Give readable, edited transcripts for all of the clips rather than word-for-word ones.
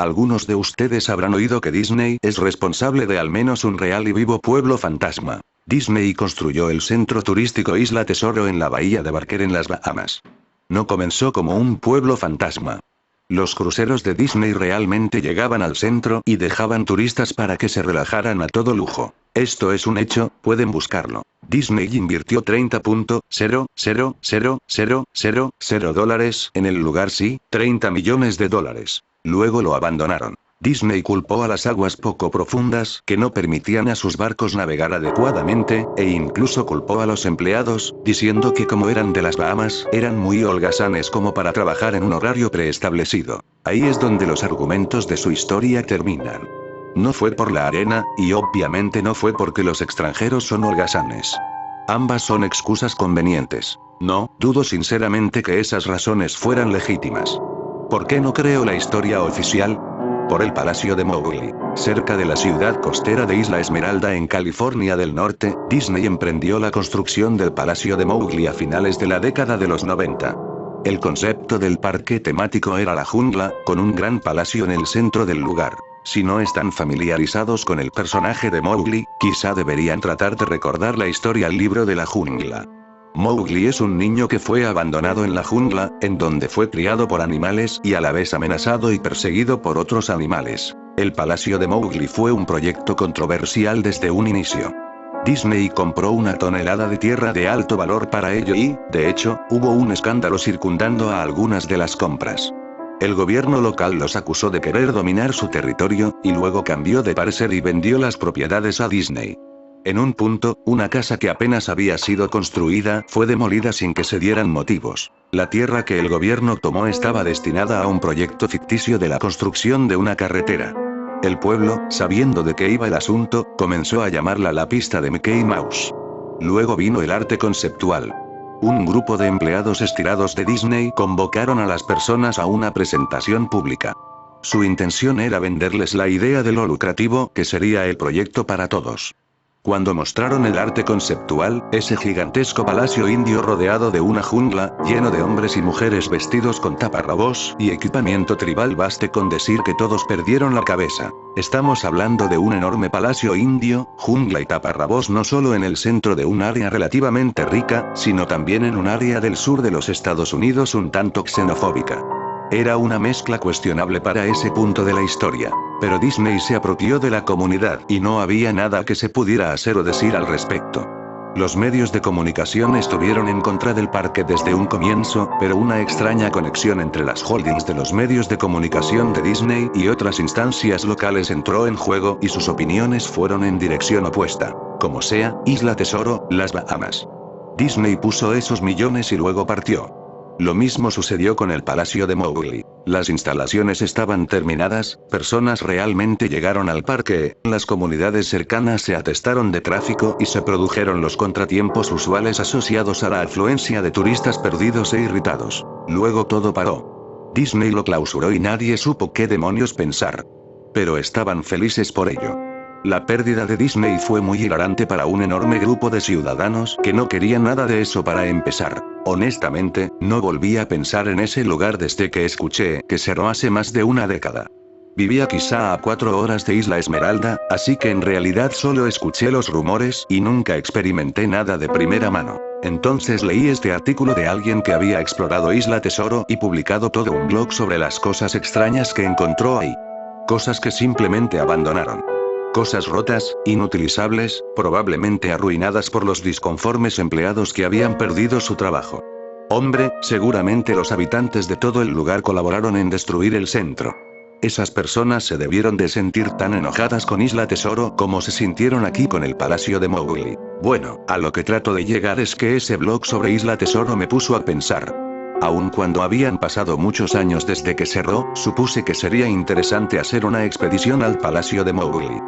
Algunos de ustedes habrán oído que Disney es responsable de al menos un real y vivo pueblo fantasma. Disney construyó el centro turístico Isla Tesoro en la bahía de Barker en las Bahamas. No comenzó como un pueblo fantasma. Los cruceros de Disney realmente llegaban al centro y dejaban turistas para que se relajaran a todo lujo. Esto es un hecho, pueden buscarlo. Disney invirtió $30.00000 en el lugar, sí, $30 millones. Luego lo abandonaron. Disney culpó a las aguas poco profundas, que no permitían a sus barcos navegar adecuadamente, e incluso culpó a los empleados, diciendo que como eran de las Bahamas, eran muy holgazanes como para trabajar en un horario preestablecido. Ahí es donde los argumentos de su historia terminan. No fue por la arena, y obviamente no fue porque los extranjeros son holgazanes. Ambas son excusas convenientes. No, dudo sinceramente que esas razones fueran legítimas. ¿Por qué no creo la historia oficial? Por el Palacio de Mowgli. Cerca de la ciudad costera de Isla Esmeralda en California del Norte, Disney emprendió la construcción del Palacio de Mowgli a finales de la década de los 90. El concepto del parque temático era la jungla, con un gran palacio en el centro del lugar. Si no están familiarizados con el personaje de Mowgli, quizá deberían tratar de recordar la historia al libro de la jungla. Mowgli es un niño que fue abandonado en la jungla, en donde fue criado por animales y a la vez amenazado y perseguido por otros animales. El Palacio de Mowgli fue un proyecto controversial desde un inicio. Disney compró una tonelada de tierra de alto valor para ello y, de hecho, hubo un escándalo circundando a algunas de las compras. El gobierno local los acusó de querer dominar su territorio, y luego cambió de parecer y vendió las propiedades a Disney. En un punto, una casa que apenas había sido construida fue demolida sin que se dieran motivos. La tierra que el gobierno tomó estaba destinada a un proyecto ficticio de la construcción de una carretera. El pueblo, sabiendo de qué iba el asunto, comenzó a llamarla la pista de Mickey Mouse. Luego vino el arte conceptual. Un grupo de empleados estirados de Disney convocaron a las personas a una presentación pública. Su intención era venderles la idea de lo lucrativo que sería el proyecto para todos. Cuando mostraron el arte conceptual, ese gigantesco palacio indio rodeado de una jungla, lleno de hombres y mujeres vestidos con taparrabos y equipamiento tribal, baste con decir que todos perdieron la cabeza. Estamos hablando de un enorme palacio indio, jungla y taparrabos no solo en el centro de un área relativamente rica, sino también en un área del sur de los Estados Unidos un tanto xenofóbica. Era una mezcla cuestionable para ese punto de la historia. Pero Disney se apropió de la comunidad y no había nada que se pudiera hacer o decir al respecto. Los medios de comunicación estuvieron en contra del parque desde un comienzo, pero una extraña conexión entre las holdings de los medios de comunicación de Disney y otras instancias locales entró en juego y sus opiniones fueron en dirección opuesta. Como sea, Isla Tesoro, las Bahamas. Disney puso esos millones y luego partió. Lo mismo sucedió con el Palacio de Mowgli. Las instalaciones estaban terminadas, personas realmente llegaron al parque, las comunidades cercanas se atestaron de tráfico y se produjeron los contratiempos usuales asociados a la afluencia de turistas perdidos e irritados. Luego todo paró. Disney lo clausuró y nadie supo qué demonios pensar. Pero estaban felices por ello. La pérdida de Disney fue muy hilarante para un enorme grupo de ciudadanos que no querían nada de eso para empezar. Honestamente, no volví a pensar en ese lugar desde que escuché que cerró hace más de una década. Vivía quizá a 4 horas de Isla Esmeralda, así que en realidad solo escuché los rumores y nunca experimenté nada de primera mano. Entonces leí este artículo de alguien que había explorado Isla Tesoro y publicado todo un blog sobre las cosas extrañas que encontró ahí. Cosas que simplemente abandonaron. Cosas rotas, inutilizables, probablemente arruinadas por los disconformes empleados que habían perdido su trabajo. Hombre, seguramente los habitantes de todo el lugar colaboraron en destruir el centro. Esas personas se debieron de sentir tan enojadas con Isla Tesoro como se sintieron aquí con el Palacio de Mowgli. Bueno, a lo que trato de llegar es que ese blog sobre Isla Tesoro me puso a pensar. Aun cuando habían pasado muchos años desde que cerró, supuse que sería interesante hacer una expedición al Palacio de Mowgli.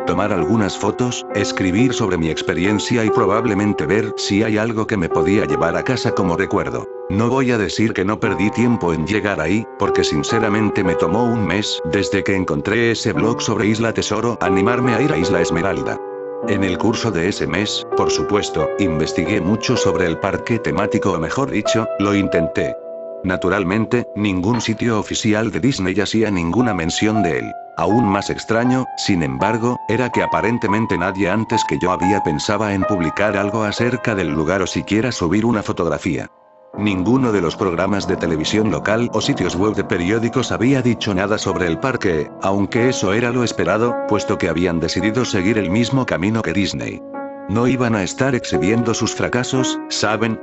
Tomar algunas fotos, escribir sobre mi experiencia y probablemente ver si hay algo que me podía llevar a casa como recuerdo. No voy a decir que no perdí tiempo en llegar ahí, porque sinceramente me tomó un mes, desde que encontré ese blog sobre Isla Tesoro, animarme a ir a Isla Esmeralda. En el curso de ese mes, por supuesto, investigué mucho sobre el parque temático o mejor dicho, lo intenté. Naturalmente, ningún sitio oficial de Disney hacía ninguna mención de él. Aún más extraño, sin embargo, era que aparentemente nadie antes que yo había pensado en publicar algo acerca del lugar o siquiera subir una fotografía. Ninguno de los programas de televisión local o sitios web de periódicos había dicho nada sobre el parque, aunque eso era lo esperado, puesto que habían decidido seguir el mismo camino que Disney. No iban a estar exhibiendo sus fracasos, ¿saben?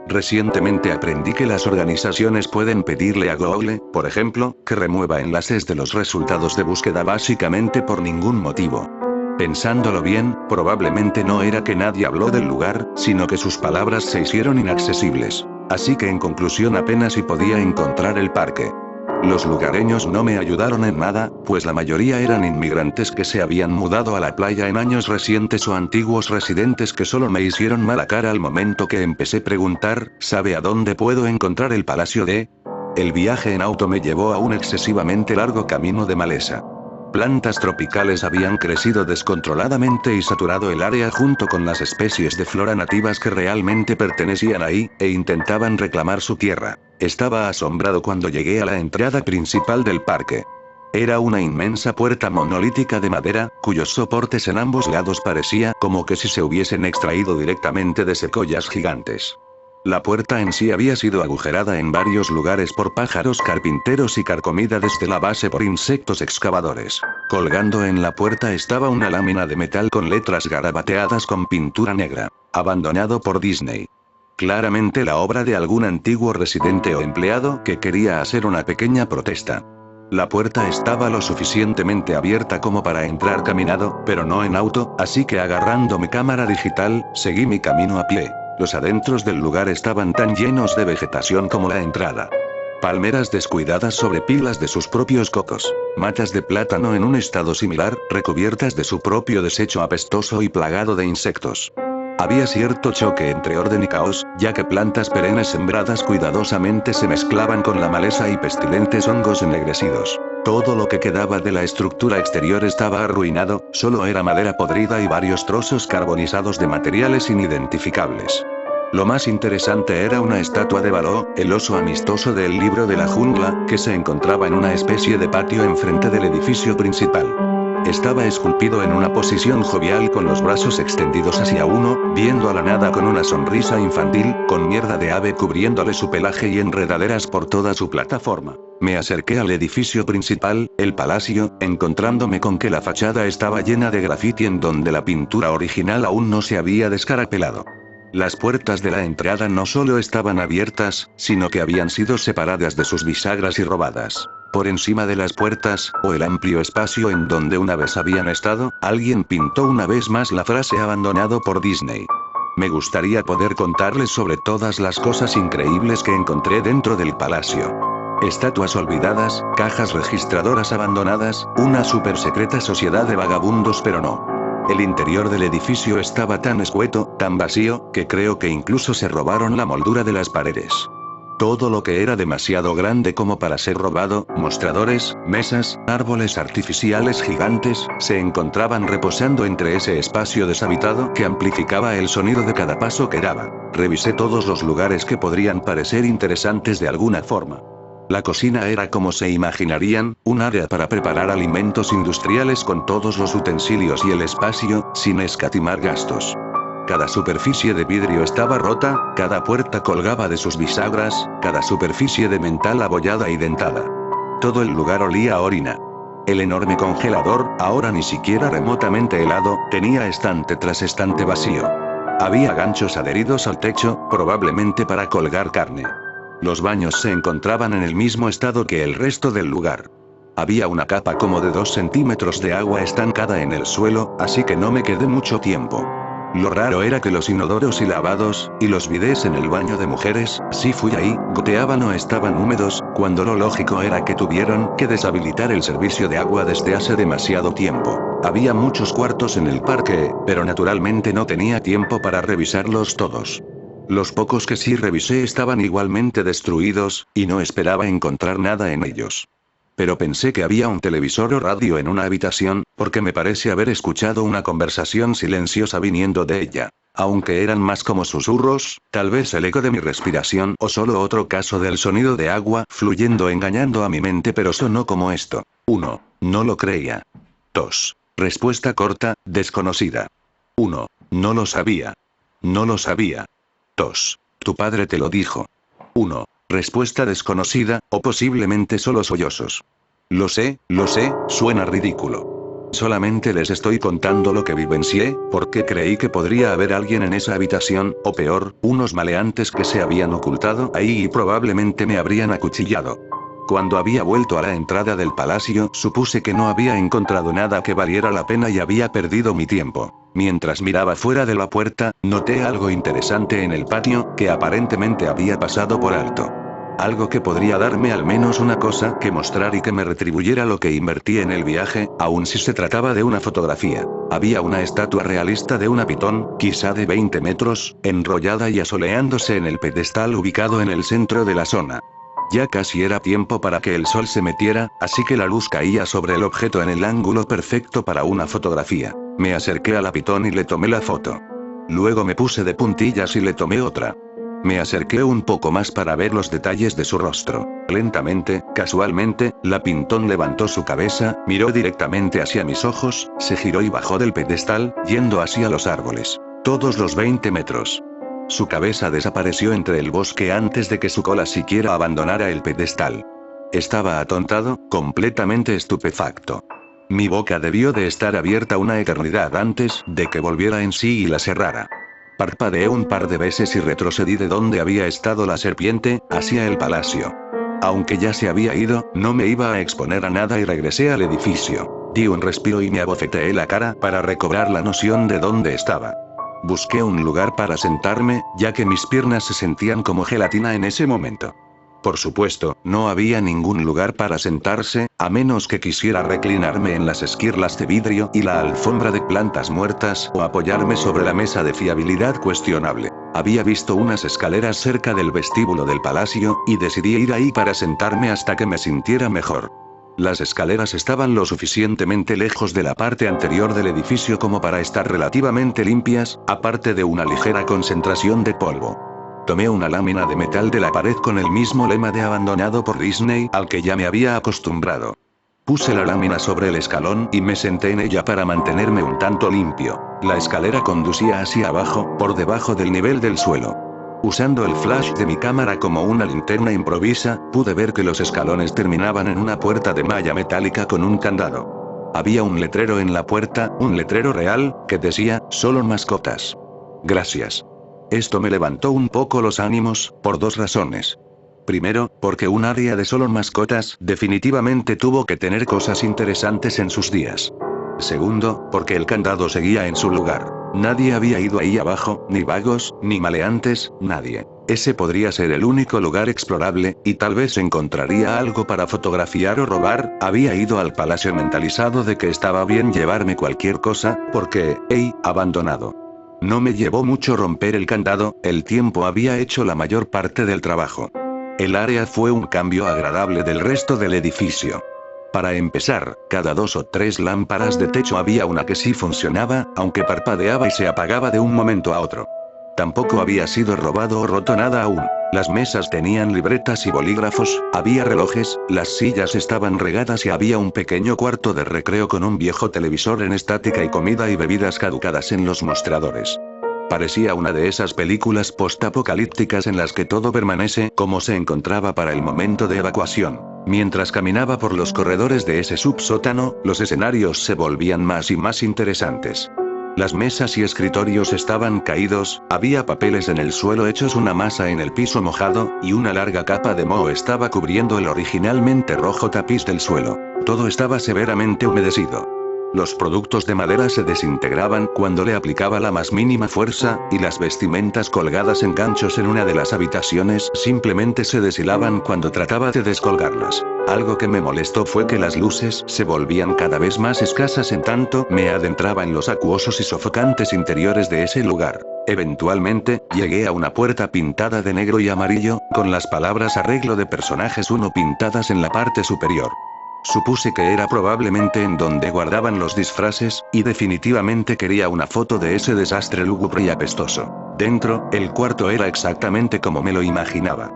Recientemente aprendí que las organizaciones pueden pedirle a Google, por ejemplo, que remueva enlaces de los resultados de búsqueda básicamente por ningún motivo. Pensándolo bien, probablemente no era que nadie habló del lugar, sino que sus palabras se hicieron inaccesibles. Así que en conclusión apenas si podía encontrar el parque. Los lugareños no me ayudaron en nada, pues la mayoría eran inmigrantes que se habían mudado a la playa en años recientes o antiguos residentes que solo me hicieron mala cara al momento que empecé a preguntar, ¿sabe a dónde puedo encontrar el Palacio de? El viaje en auto me llevó a un excesivamente largo camino de maleza. Plantas tropicales habían crecido descontroladamente y saturado el área junto con las especies de flora nativas que realmente pertenecían ahí, e intentaban reclamar su tierra. Estaba asombrado cuando llegué a la entrada principal del parque. Era una inmensa puerta monolítica de madera, cuyos soportes en ambos lados parecía como que si se hubiesen extraído directamente de secoyas gigantes. La puerta en sí había sido agujerada en varios lugares por pájaros carpinteros y carcomida desde la base por insectos excavadores. Colgando en la puerta estaba una lámina de metal con letras garabateadas con pintura negra. Abandonado por Disney. Claramente la obra de algún antiguo residente o empleado que quería hacer una pequeña protesta. La puerta estaba lo suficientemente abierta como para entrar caminado, pero no en auto, así que agarrando mi cámara digital, seguí mi camino a pie. Los adentros del lugar estaban tan llenos de vegetación como la entrada. Palmeras descuidadas sobre pilas de sus propios cocos. Matas de plátano en un estado similar, recubiertas de su propio desecho apestoso y plagado de insectos. Había cierto choque entre orden y caos, ya que plantas perennes sembradas cuidadosamente se mezclaban con la maleza y pestilentes hongos ennegrecidos. Todo lo que quedaba de la estructura exterior estaba arruinado, solo era madera podrida y varios trozos carbonizados de materiales inidentificables. Lo más interesante era una estatua de Baloo, el oso amistoso del libro de la jungla, que se encontraba en una especie de patio enfrente del edificio principal. Estaba esculpido en una posición jovial con los brazos extendidos hacia uno, viendo a la nada con una sonrisa infantil, con mierda de ave cubriéndole su pelaje y enredaderas por toda su plataforma. Me acerqué al edificio principal, el palacio, encontrándome con que la fachada estaba llena de grafiti en donde la pintura original aún no se había descarapelado. Las puertas de la entrada no solo estaban abiertas, sino que habían sido separadas de sus bisagras y robadas. Por encima de las puertas, o el amplio espacio en donde una vez habían estado, alguien pintó una vez más la frase abandonado por Disney. Me gustaría poder contarles sobre todas las cosas increíbles que encontré dentro del palacio. Estatuas olvidadas, cajas registradoras abandonadas, una super secreta sociedad de vagabundos, pero no. El interior del edificio estaba tan escueto, tan vacío, que creo que incluso se robaron la moldura de las paredes. Todo lo que era demasiado grande como para ser robado, mostradores, mesas, árboles artificiales gigantes, se encontraban reposando entre ese espacio deshabitado que amplificaba el sonido de cada paso que daba. Revisé todos los lugares que podrían parecer interesantes de alguna forma. La cocina era como se imaginarían, un área para preparar alimentos industriales con todos los utensilios y el espacio, sin escatimar gastos. Cada superficie de vidrio estaba rota, cada puerta colgaba de sus bisagras, cada superficie de metal abollada y dentada. Todo el lugar olía a orina. El enorme congelador, ahora ni siquiera remotamente helado, tenía estante tras estante vacío. Había ganchos adheridos al techo, probablemente para colgar carne. Los baños se encontraban en el mismo estado que el resto del lugar. Había una capa como de 2 centímetros de agua estancada en el suelo, así que no me quedé mucho tiempo. Lo raro era que los inodoros y lavados, y los bidés en el baño de mujeres, si fui ahí, goteaban o estaban húmedos, cuando lo lógico era que tuvieron que deshabilitar el servicio de agua desde hace demasiado tiempo. Había muchos cuartos en el parque, pero naturalmente no tenía tiempo para revisarlos todos. Los pocos que sí revisé estaban igualmente destruidos, y no esperaba encontrar nada en ellos. Pero pensé que había un televisor o radio en una habitación, porque me parece haber escuchado una conversación silenciosa viniendo de ella. Aunque eran más como susurros, tal vez el eco de mi respiración o solo otro caso del sonido de agua fluyendo engañando a mi mente, pero sonó como esto. 1. No lo creía. 2. Respuesta corta, desconocida. 1. No lo sabía. No lo sabía. 2. Tu padre te lo dijo. 1. Respuesta desconocida, o posiblemente solo sollozos. Lo sé, suena ridículo. Solamente les estoy contando lo que vivencié, porque creí que podría haber alguien en esa habitación, o peor, unos maleantes que se habían ocultado ahí y probablemente me habrían acuchillado. Cuando había vuelto a la entrada del palacio, supuse que no había encontrado nada que valiera la pena y había perdido mi tiempo. Mientras miraba fuera de la puerta, noté algo interesante en el patio, que aparentemente había pasado por alto. Algo que podría darme al menos una cosa que mostrar y que me retribuyera lo que invertí en el viaje, aun si se trataba de una fotografía. Había una estatua realista de una pitón, quizá de 20 metros, enrollada y asoleándose en el pedestal ubicado en el centro de la zona. Ya casi era tiempo para que el sol se metiera, así que la luz caía sobre el objeto en el ángulo perfecto para una fotografía. Me acerqué a la pitón y le tomé la foto. Luego me puse de puntillas y le tomé otra. Me acerqué un poco más para ver los detalles de su rostro. Lentamente, casualmente, la pitón levantó su cabeza, miró directamente hacia mis ojos, se giró y bajó del pedestal, yendo hacia los árboles. Todos los 20 metros. Su cabeza desapareció entre el bosque antes de que su cola siquiera abandonara el pedestal. Estaba atontado, completamente estupefacto. Mi boca debió de estar abierta una eternidad antes de que volviera en sí y la cerrara. Parpadeé un par de veces y retrocedí de donde había estado la serpiente, hacia el palacio. Aunque ya se había ido, no me iba a exponer a nada y regresé al edificio. Di un respiro y me abofeteé la cara para recobrar la noción de dónde estaba. Busqué un lugar para sentarme, ya que mis piernas se sentían como gelatina en ese momento. Por supuesto, no había ningún lugar para sentarse, a menos que quisiera reclinarme en las esquirlas de vidrio y la alfombra de plantas muertas o apoyarme sobre la mesa de fiabilidad cuestionable. Había visto unas escaleras cerca del vestíbulo del palacio, y decidí ir ahí para sentarme hasta que me sintiera mejor. Las escaleras estaban lo suficientemente lejos de la parte anterior del edificio como para estar relativamente limpias, aparte de una ligera concentración de polvo. Tomé una lámina de metal de la pared con el mismo lema de abandonado por Disney al que ya me había acostumbrado. Puse la lámina sobre el escalón y me senté en ella para mantenerme un tanto limpio. La escalera conducía hacia abajo, por debajo del nivel del suelo. Usando el flash de mi cámara como una linterna improvisa, pude ver que los escalones terminaban en una puerta de malla metálica con un candado. Había un letrero en la puerta, un letrero real, que decía, "Solo mascotas". Gracias. Esto me levantó un poco los ánimos, por dos razones. Primero, porque un área de solo mascotas definitivamente tuvo que tener cosas interesantes en sus días. Segundo, porque el candado seguía en su lugar. Nadie había ido ahí abajo, ni vagos, ni maleantes, nadie. Ese podría ser el único lugar explorable, y tal vez encontraría algo para fotografiar o robar. Había ido al palacio mentalizado de que estaba bien llevarme cualquier cosa, porque, abandonado. No me llevó mucho romper el candado, el tiempo había hecho la mayor parte del trabajo. El área fue un cambio agradable del resto del edificio. Para empezar, cada 2 o 3 lámparas de techo había una que sí funcionaba, aunque parpadeaba y se apagaba de un momento a otro. Tampoco había sido robado o roto nada aún. Las mesas tenían libretas y bolígrafos, había relojes, las sillas estaban regadas y había un pequeño cuarto de recreo con un viejo televisor en estática y comida y bebidas caducadas en los mostradores. Parecía una de esas películas postapocalípticas en las que todo permanece como se encontraba para el momento de evacuación. Mientras caminaba por los corredores de ese subsótano, los escenarios se volvían más y más interesantes. Las mesas y escritorios estaban caídos, había papeles en el suelo hechos una masa en el piso mojado, y una larga capa de moho estaba cubriendo el originalmente rojo tapiz del suelo. Todo estaba severamente humedecido. Los productos de madera se desintegraban cuando le aplicaba la más mínima fuerza, y las vestimentas colgadas en ganchos en una de las habitaciones simplemente se deshilaban cuando trataba de descolgarlas. Algo que me molestó fue que las luces se volvían cada vez más escasas en tanto me adentraba en los acuosos y sofocantes interiores de ese lugar. Eventualmente, llegué a una puerta pintada de negro y amarillo, con las palabras "Arreglo de personajes 1" pintadas en la parte superior. Supuse que era probablemente en donde guardaban los disfraces, y definitivamente quería una foto de ese desastre lúgubre y apestoso. Dentro, el cuarto era exactamente como me lo imaginaba.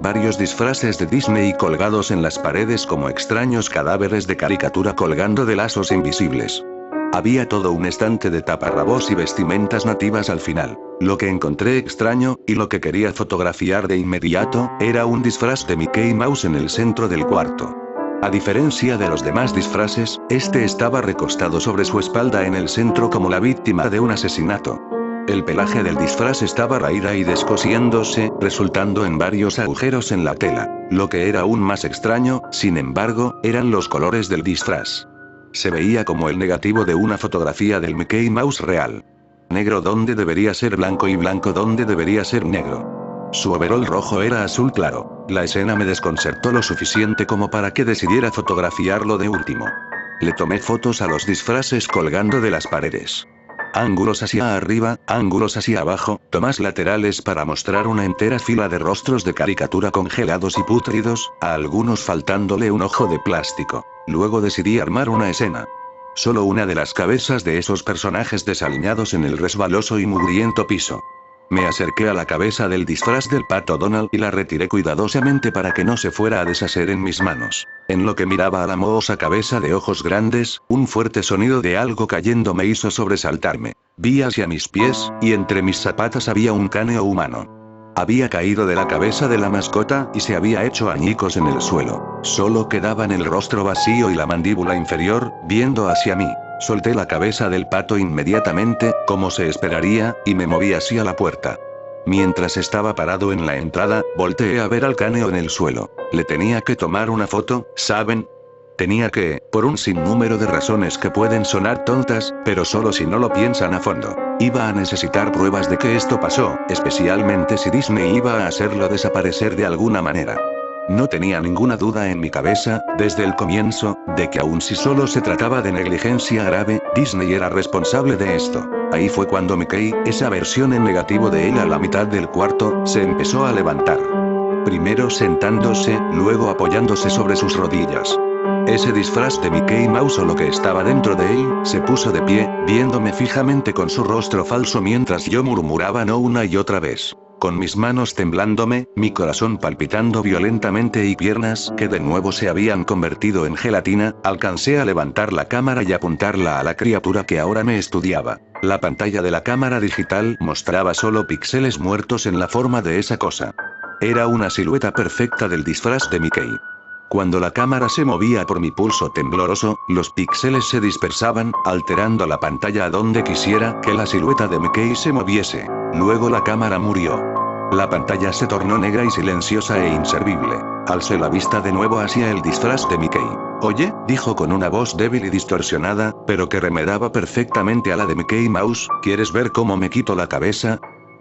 Varios disfraces de Disney colgados en las paredes como extraños cadáveres de caricatura colgando de lazos invisibles. Había todo un estante de taparrabos y vestimentas nativas al final. Lo que encontré extraño, y lo que quería fotografiar de inmediato, era un disfraz de Mickey Mouse en el centro del cuarto. A diferencia de los demás disfraces, este estaba recostado sobre su espalda en el centro como la víctima de un asesinato. El pelaje del disfraz estaba raída y descosiéndose, resultando en varios agujeros en la tela. Lo que era aún más extraño, sin embargo, eran los colores del disfraz. Se veía como el negativo de una fotografía del Mickey Mouse real. Negro donde debería ser blanco y blanco donde debería ser negro. Su overol rojo era azul claro. La escena me desconcertó lo suficiente como para que decidiera fotografiarlo de último. Le tomé fotos a los disfraces colgando de las paredes. Ángulos hacia arriba, ángulos hacia abajo, tomas laterales para mostrar una entera fila de rostros de caricatura congelados y pútridos, a algunos faltándole un ojo de plástico. Luego decidí armar una escena. Solo una de las cabezas de esos personajes desaliñados en el resbaloso y mugriento piso. Me acerqué a la cabeza del disfraz del Pato Donald y la retiré cuidadosamente para que no se fuera a deshacer en mis manos. En lo que miraba a la mohosa cabeza de ojos grandes, un fuerte sonido de algo cayendo me hizo sobresaltarme. Vi hacia mis pies, y entre mis zapatas había un cráneo humano. Había caído de la cabeza de la mascota y se había hecho añicos en el suelo. Solo quedaban el rostro vacío y la mandíbula inferior, viendo hacia mí. Solté la cabeza del pato inmediatamente, como se esperaría, y me moví hacia la puerta. Mientras estaba parado en la entrada, volteé a ver al cráneo en el suelo. Le tenía que tomar una foto, ¿saben? Tenía que, por un sinnúmero de razones que pueden sonar tontas, pero solo si no lo piensan a fondo. Iba a necesitar pruebas de que esto pasó, especialmente si Disney iba a hacerlo desaparecer de alguna manera. No tenía ninguna duda en mi cabeza, desde el comienzo, de que aun si solo se trataba de negligencia grave, Disney era responsable de esto. Ahí fue cuando Mickey, esa versión en negativo de él a la mitad del cuarto, se empezó a levantar. Primero sentándose, luego apoyándose sobre sus rodillas. Ese disfraz de Mickey Mouse o lo que estaba dentro de él, se puso de pie, viéndome fijamente con su rostro falso mientras yo murmuraba no una y otra vez. Con mis manos temblándome, mi corazón palpitando violentamente y piernas que de nuevo se habían convertido en gelatina, alcancé a levantar la cámara y apuntarla a la criatura que ahora me estudiaba. La pantalla de la cámara digital mostraba solo píxeles muertos en la forma de esa cosa. Era una silueta perfecta del disfraz de Mickey. Cuando la cámara se movía por mi pulso tembloroso, los píxeles se dispersaban, alterando la pantalla a donde quisiera que la silueta de Mickey se moviese. Luego la cámara murió. La pantalla se tornó negra y silenciosa e inservible. Alcé la vista de nuevo hacia el disfraz de Mickey. «Oye», dijo con una voz débil y distorsionada, pero que remedaba perfectamente a la de Mickey Mouse, «¿quieres ver cómo me quito la cabeza?»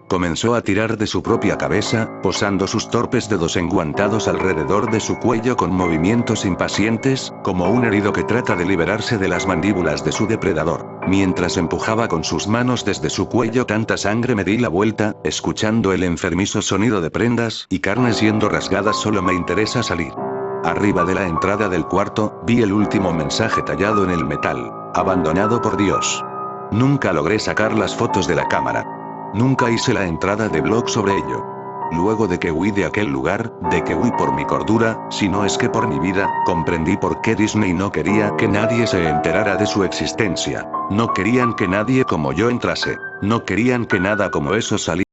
Comenzó a tirar de su propia cabeza, posando sus torpes dedos enguantados alrededor de su cuello con movimientos impacientes, como un herido que trata de liberarse de las mandíbulas de su depredador. Mientras empujaba con sus manos desde su cuello tanta sangre me di la vuelta, escuchando el enfermizo sonido de prendas y carne siendo rasgadas. Solo me interesa salir. Arriba de la entrada del cuarto, vi el último mensaje tallado en el metal. Abandonado por Dios. Nunca logré sacar las fotos de la cámara. Nunca hice la entrada de blog sobre ello. Luego de que huí de aquel lugar, de que huí por mi cordura, si no es que por mi vida, comprendí por qué Disney no quería que nadie se enterara de su existencia. No querían que nadie como yo entrase. No querían que nada como eso saliera.